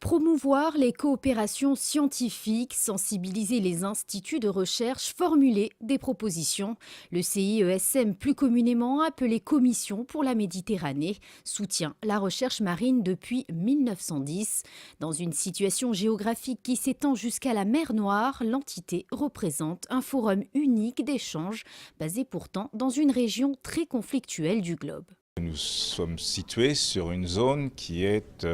Promouvoir les coopérations scientifiques, sensibiliser les instituts de recherche, formuler des propositions. Le CIESM, plus communément appelé Commission pour la Méditerranée, soutient la recherche marine depuis 1910. Dans une situation géographique qui s'étend jusqu'à la mer Noire, l'entité représente un forum unique d'échange, basé pourtant dans une région très conflictuelle du globe. Nous sommes situés sur une zone qui est,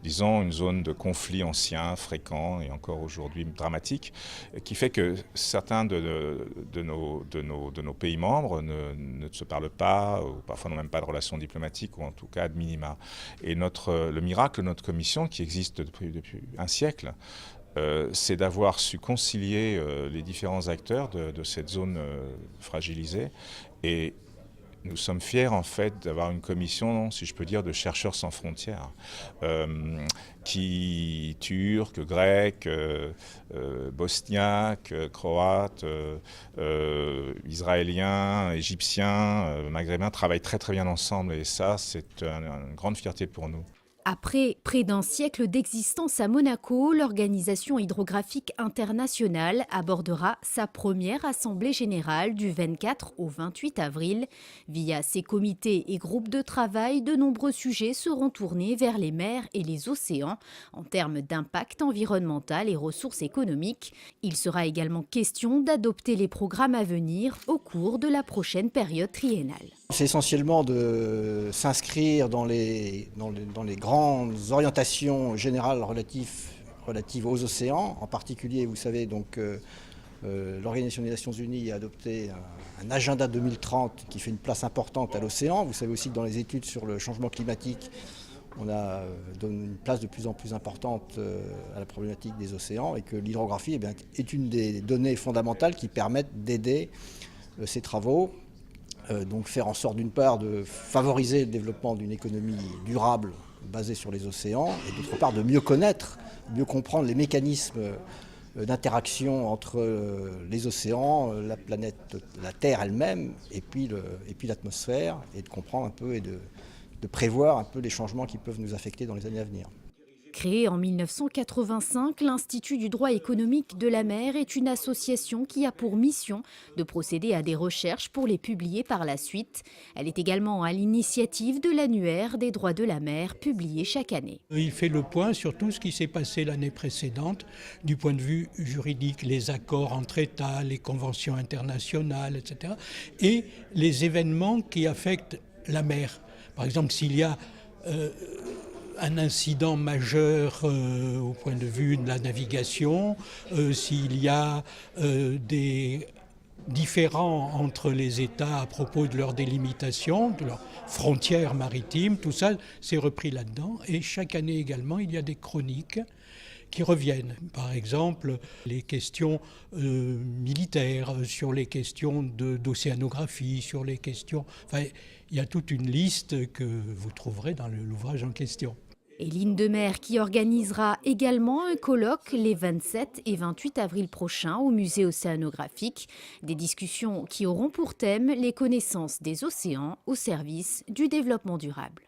disons, une zone de conflits anciens, fréquents et encore aujourd'hui dramatiques, qui fait que certains de nos pays membres ne se parlent pas, ou parfois n'ont même pas de relations diplomatiques, ou en tout cas ad minima. Et le miracle de notre commission, qui existe depuis un siècle, c'est d'avoir su concilier les différents acteurs de cette zone fragilisée. Et nous sommes fiers en fait d'avoir une commission, si je peux dire, de chercheurs sans frontières, qui turcs, grecs, bosniaques, croates, israéliens, égyptiens, maghrébins travaillent très très bien ensemble et ça c'est une grande fierté pour nous. Après près d'un siècle d'existence à Monaco, l'Organisation hydrographique internationale abordera sa première assemblée générale du 24 au 28 avril. Via ses comités et groupes de travail, de nombreux sujets seront tournés vers les mers et les océans en termes d'impact environnemental et ressources économiques. Il sera également question d'adopter les programmes à venir au cours de la prochaine période triennale. C'est essentiellement de s'inscrire dans les grandes orientations générales relatives aux océans. En particulier, vous savez, donc, l'Organisation des Nations Unies a adopté un agenda 2030 qui fait une place importante à l'océan. Vous savez aussi que dans les études sur le changement climatique, on donne une place de plus en plus importante à la problématique des océans et que l'hydrographie est une des données fondamentales qui permettent d'aider ces travaux. Donc faire en sorte d'une part de favoriser le développement d'une économie durable basée sur les océans et d'autre part de mieux connaître, mieux comprendre les mécanismes d'interaction entre les océans, la planète, la Terre elle-même et puis l'atmosphère et de comprendre un peu et de prévoir un peu les changements qui peuvent nous affecter dans les années à venir. Créée en 1985, l'Institut du droit économique de la mer est une association qui a pour mission de procéder à des recherches pour les publier par la suite. Elle est également à l'initiative de l'annuaire des droits de la mer publié chaque année. Il fait le point sur tout ce qui s'est passé l'année précédente du point de vue juridique, les accords entre États, les conventions internationales, etc. et les événements qui affectent la mer. Par exemple, s'il y a un incident majeur au point de vue de la navigation, s'il y a des différends entre les États à propos de leur délimitation, de leurs frontières maritimes, tout ça c'est repris là-dedans. Et chaque année également, il y a des chroniques qui reviennent. Par exemple, les questions militaires, sur les questions d'océanographie, sur les questions... Enfin, il y a toute une liste que vous trouverez dans l'ouvrage en question. Et Ligne de mer qui organisera également un colloque les 27 et 28 avril prochains au musée océanographique. Des discussions qui auront pour thème les connaissances des océans au service du développement durable.